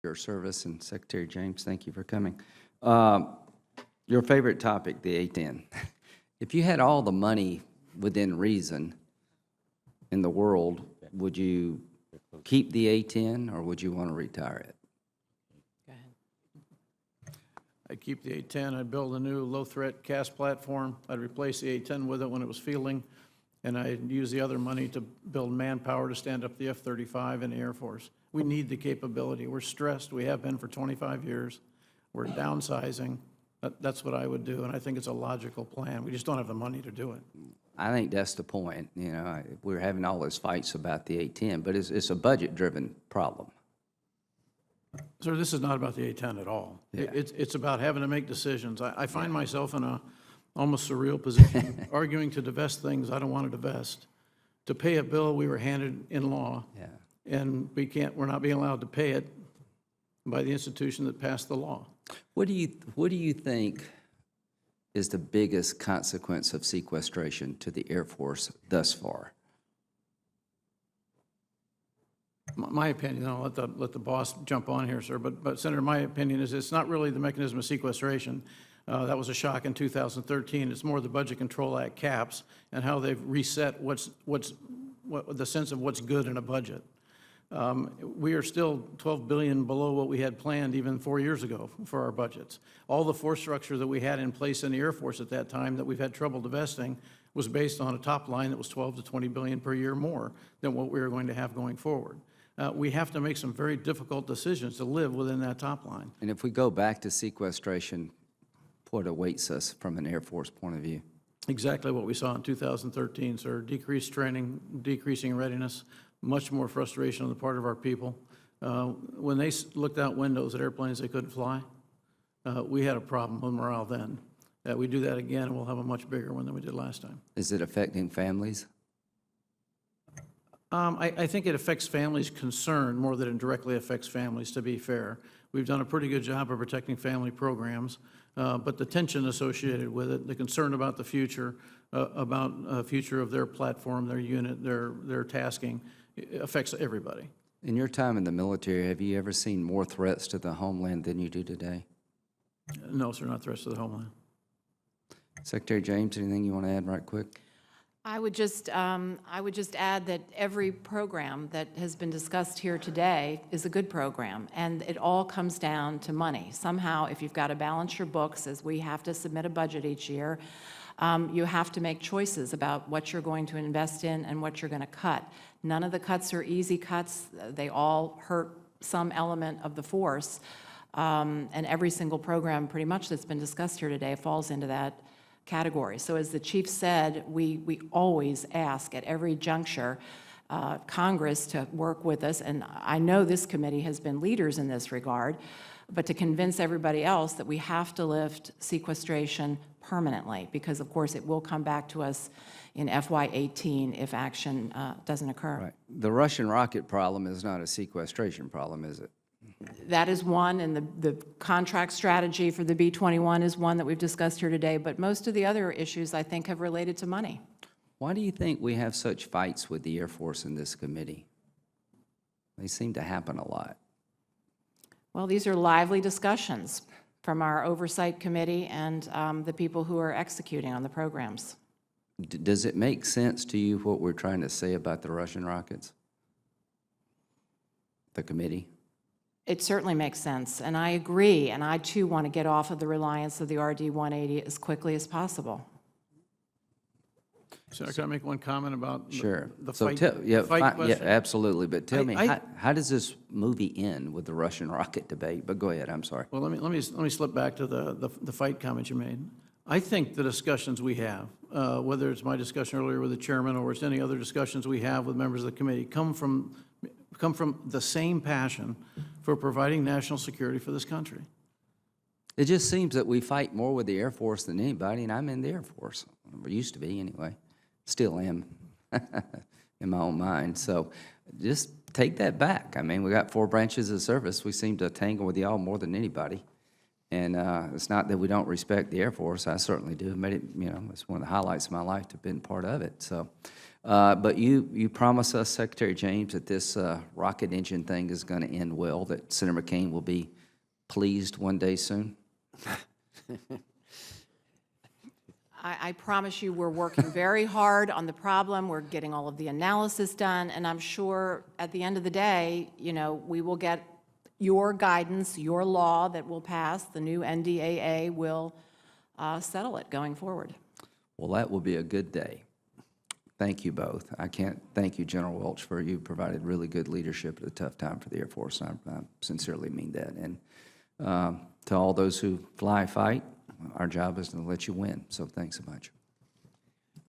your service, and Secretary James, thank you for coming. Your favorite topic, the A-10. If you had all the money within reason in the world, would you keep the A-10 or would you want to retire it? Go ahead. I'd keep the A-10, I'd build a new low-threat CAS platform, I'd replace the A-10 with it when it was fielding, and I'd use the other money to build manpower to stand up the F-35 and the Air Force. We need the capability. We're stressed. We have been for 25 years. We're downsizing. That's what I would do, and I think it's a logical plan. We just don't have the money to do it. I think that's the point. You know, we're having all those fights about the A-10, but it's a budget-driven problem. Sir, this is not about the A-10 at all. Yeah. It's about having to make decisions. I find myself in a almost surreal position, arguing to divest things I don't want to divest, to pay a bill we were handed in law, and we're not being allowed to pay it by the institution that passed the law. What do you think is the biggest consequence of sequestration to the Air Force thus far? My opinion, I'll let the boss jump on here, sir, but Senator, my opinion is it's not really the mechanism of sequestration. That was a shock in 2013. It's more the Budget Control Act caps and how they've reset what's the sense of what's good in a budget. We are still $12 billion below what we had planned even 4 years ago for our budgets. All the force structure that we had in place in the Air Force at that time that we've had trouble divesting was based on a top line that was 12 to 20 billion per year more than what we were going to have going forward. We have to make some very difficult decisions to live within that top line. And if we go back to sequestration, what awaits us from an Air Force point of view? Exactly what we saw in 2013, sir. Decreased training, decreasing readiness, much more frustration on the part of our people. When they looked out windows at airplanes they couldn't fly, we had a problem with morale then. We do that again, and we'll have a much bigger one than we did last time. Is it affecting families? I think it affects families' concern more than it directly affects families, to be fair. We've done a pretty good job of protecting family programs, but the tension associated with it, the concern about the future, about future of their platform, their unit, their tasking, it affects everybody. In your time in the military, have you ever seen more threats to the homeland than you do today? No, sir, not threats to the homeland. Secretary James, anything you want to add right quick? I would just add that every program that has been discussed here today is a good program, and it all comes down to money. Somehow, if you've got to balance your books, as we have to submit a budget each year, you have to make choices about what you're going to invest in and what you're going to cut. None of the cuts are easy cuts. They all hurt some element of the force, and every single program pretty much that's been discussed here today falls into that category. So as the chief said, we always ask at every juncture Congress to work with us, and I know this committee has been leaders in this regard, but to convince everybody else that we have to lift sequestration permanently, because of course it will come back to us in FY18 if action doesn't occur. Right. The Russian rocket problem is not a sequestration problem, is it? That is one, and the contract strategy for the B-21 is one that we've discussed here today, but most of the other issues, I think, have related to money. Why do you think we have such fights with the Air Force in this committee? They seem to happen a lot. Well, these are lively discussions from our oversight committee and the people who are executing on the programs. Does it make sense to you what we're trying to say about the Russian rockets? The committee? It certainly makes sense, and I agree, and I too want to get off of the reliance of the RD-180 as quickly as possible. So can I make one comment about Sure. the So fight, yeah, fight question? yeah, absolutely. But tell me, I- how does this movie end with the Russian rocket debate? But go ahead. I'm sorry. Well, let me slip back to the fight comment you made. I think the discussions we have, whether it's my discussion earlier with the chairman or it's any other discussions we have with members of the committee, come from the same passion for providing national security for this country. It just seems that we fight more with the Air Force than anybody, and I'm in the Air Force. Or used to be anyway. Still am in my own mind. So just take that back. I mean, we got 4 branches of service. We seem to tangle with y'all more than anybody. And it's not that we don't respect the Air Force. I certainly do. Made it, it's one of the highlights of my life to have been part of it. So, but you promise us, Secretary James, that this rocket engine thing is going to end well, that Senator McCain will be pleased one day soon? I promise you, we're working very hard on the problem. We're getting all of the analysis done, and I'm sure at the end of the day, we will get your guidance, your law that will pass. The new NDAA will settle it going forward. Well, that will be a good day. Thank you both. I can't thank you, General Welch, for you provided really good leadership at a tough time for the Air Force. I sincerely mean that. And to all those who fly, fight, our job is to let you win. So thanks so much.